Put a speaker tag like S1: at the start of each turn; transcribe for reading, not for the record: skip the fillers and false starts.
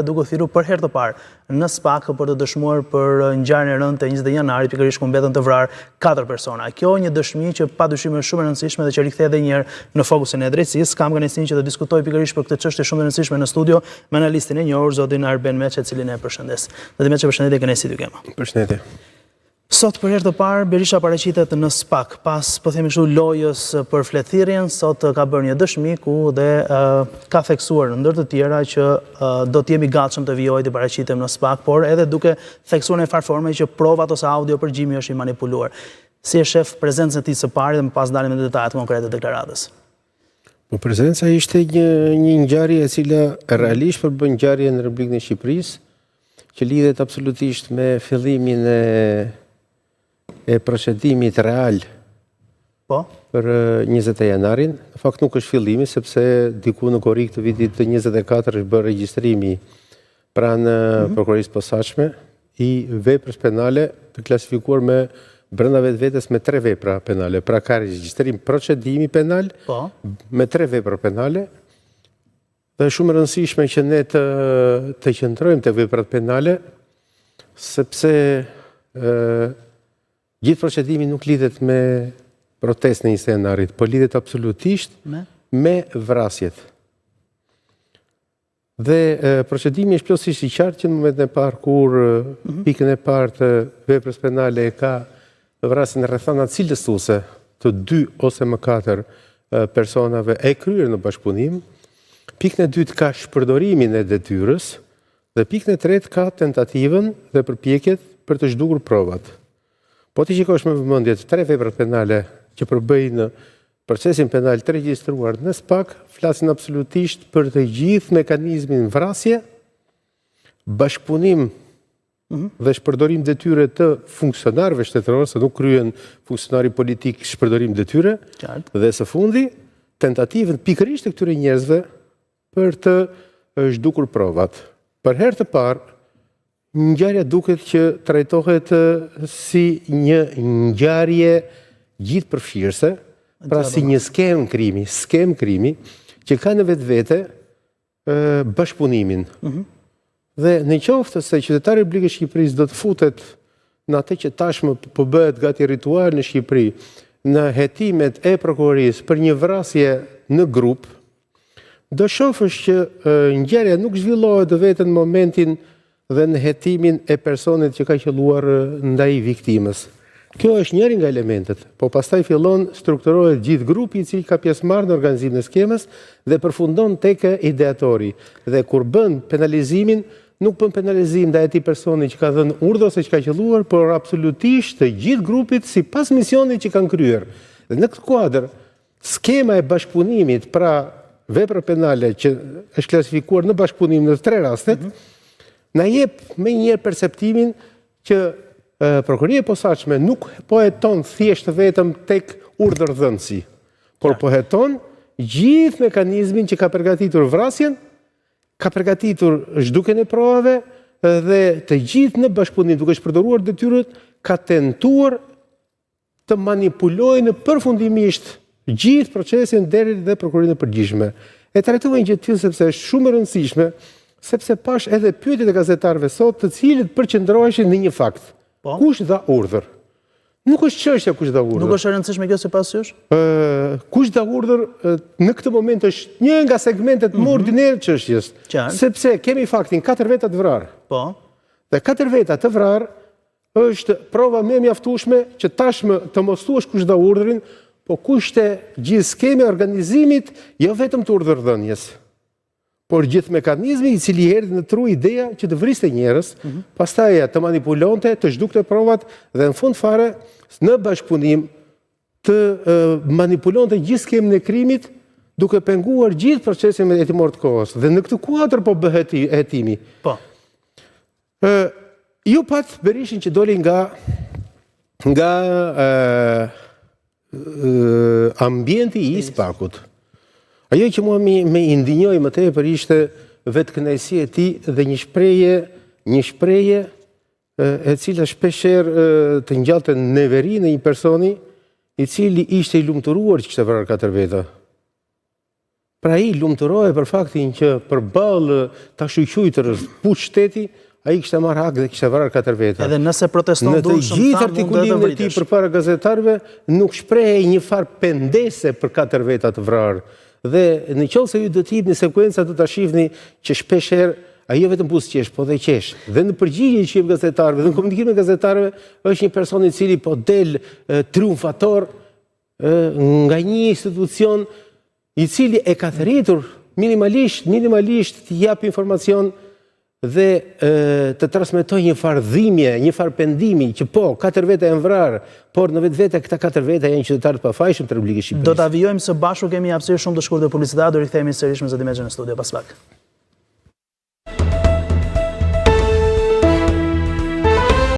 S1: duke thirrur për herë të parë në SPAK për të dëshmuar për ngjarjen e rëndë të 20 janarit, pikërisht ku mbetën të vrarë 4 persona. Kjo një dëshmi që padyshim është shumë e rëndësishme dhe që riktheh edhe një herë në fokusin e drejtësisë. Kam kënaqësinë që të diskutoj pikërisht për këtë çështje shumë të rëndësishme në studio me analistin e njohur zotin Arben Meçe, i cili ne e përshëndes. Zotin Meçe, përshëndetje, kënaqësi t'ju kema.
S2: Përshëndetje.
S1: Sot për herë të parë Berisha paraqitet në SPAK, pas po themi kështu lojës për fletthirrjen, sot ka bërë një dëshmi ku dhe ka theksuar ndër të tjera që do të jemi gatshëm të vijojë të paraqitem në SPAK, por edhe duke theksuar në farforme që provat ose audio përgjimi është i manipuluar. Si e shef prezencën e tij së pari dhe më pas dalim në detajet konkrete të deklaratës?
S2: Po prezenca ishte një ngjarje e cila realisht përbën ngjarje në Republikën e Shqipërisë, që lidhet absolutisht me fillimin e procedimit real për 20 janarin. Në fakt nuk është fillimi, sepse diku në korrik të vitit të 24 është bërë regjistrimi pranë prokurorisë posaçme i veprës penale të klasifikuar me brenda vetvetes me 3 vepra penale. Pra ka regjistrim procedimi penal me 3 vepra penale. Dhe shumë e rëndësishme që ne të qëndrojmë te veprat penale, sepse gjithë procedimi nuk lidhet me protestën e 20 janarit, por lidhet absolutisht me vrasjet. Dhe procedimi është plotësisht i qartë që në momentin e parë kur pikën e parë të veprës penale ka vrasjen e rrethana cilësuese të 2 ose më 4 personave e kryer në bashkëpunim, pikën e dytë ka shpërdorimin e detyrës dhe pikën e tretë ka tentativën dhe përpjekjet për të zhdukur provat. Po ti shikosh me vëmendje 3 veprat penale që përbëjnë procesin penal të regjistruar në SPAK, flasin absolutisht për të gjithë mekanizmin vrasje, bashkëpunim dhe shpërdorim detyre të funksionarëve shtetëror, se nuk kryen funksionari politik shpërdorim detyre, dhe së fundi, tentativën pikërisht të këtyre njerëzve për të zhdukur provat. Për herë të parë, ngjarja duket që trajtohet si një ngjarje gjithëpërfshirëse, pra si një skem krimi që ka në vetvete bashkëpunimin. Dhe në qoftë se qytetari i Republikës së Shqipërisë do të futet në atë që tashmë po bëhet gati ritual në Shqipëri, në hetimet e prokurorisë për një vrasje në grup, do shofësh që ngjarja nuk zhvillohet vetëm në momentin dhe në hetimin e personit që ka qelluar ndaj viktimës. Kjo është njëri nga elementet, po pastaj fillon strukturohet gjithë grupi i cili ka pjesëmarrë në organizimin e skemës dhe përfundon tek ideatori. Dhe kur bën penalizimin, nuk bën penalizim ndaj atij personi që ka dhënë urdhër ose që ka qelluar, por absolutisht të gjithë grupit sipas misionit që kanë kryer. Dhe në këtë kuadër, skema e bashkëpunimit, pra vepra penale që është klasifikuar në bashkëpunim në 3 rastet, na jep me një perceptimin që prokuroria e posaçme nuk po heton thjesht vetëm tek urdhërdhënësi, por po heton gjithë mekanizmin që ka përgatitur vrasjen, ka përgatitur zhdukjen e provave dhe të gjithë në bashkëpunim duke shpërdoruar detyrët ka tentuar të manipulojnë përfundimisht gjithë procesin deri dhe prokurorinë e përgjithshme. E trajtova një gjë të tillë sepse është shumë e rëndësishme, sepse pash edhe pyetjet e gazetarëve sot, të cilët përqendroheshin në një fakt. Kush dha urdhër? Nuk është çështja kush dha urdhër.
S1: Nuk është e rëndësishme kjo sipas jush?
S2: Kush dha urdhër në këtë moment është një nga segmentet më ordinare të çështjes. Sepse kemi faktin 4 veta të vrarë. Dhe 4 veta të vrarë është prova më e mjaftueshme që tashmë të mos thuash kush dha urdhrin, po kushte gjithë skema e organizimit, jo vetëm të urdhërdhënies, por gjithë mekanizmi i cili erdhi në tru ideja që të vriste njerëz, pastaj të manipulonte, të zhdukte provat dhe në fund fare në bashkëpunim të manipulonte gjithë skemën e krimit, duke penguar gjithë procesin hetimor të kohës. Dhe në këtë kuadër po bëhet hetimi. Ju pat Berishin që doli nga ambienti i SPAK-ut. Ajo që mua me indinjoi më tepër ishte vetëkënaqësia e tij dhe një shprehje e cila shpeshherë të ngjallte neverinë e një personi i cili ishte i lumturuar që kishte vrarë 4 veta. Pra ai lumturohej për faktin që përballë ta shqyqytërës puç shteti, ai kishte marrë hak dhe kishte vrarë 4 veta.
S1: Edhe nëse proteston
S2: në të gjithë artikulimin e tij përpara gazetarëve nuk shprehej një farë pendese për 4 veta të vrarë. Dhe në qoftë se ju do të jepni sekuenca do ta shihni që shpeshherë ai jo vetëm buzëqesh, po dhe qesh. Dhe në përgjigje që jep gazetarëve, dhe në komunikim me gazetarëve, është një person i cili po del triumfator nga një institucion i cili e ka thërritur minimalisht të jap informacion dhe të transmetoj një farë dhimbje, një farë pendimi që po 4 veta janë vrarë, por në vetvete këta 4 veta janë qytetarë të pafajshëm të Republikës Shqipërisë.
S1: Do ta vijojmë së bashku, kemi hapësirë shumë të shkurtër publicitet, do rikthehemi sërish me Zoti Mexhën në studio pas pak.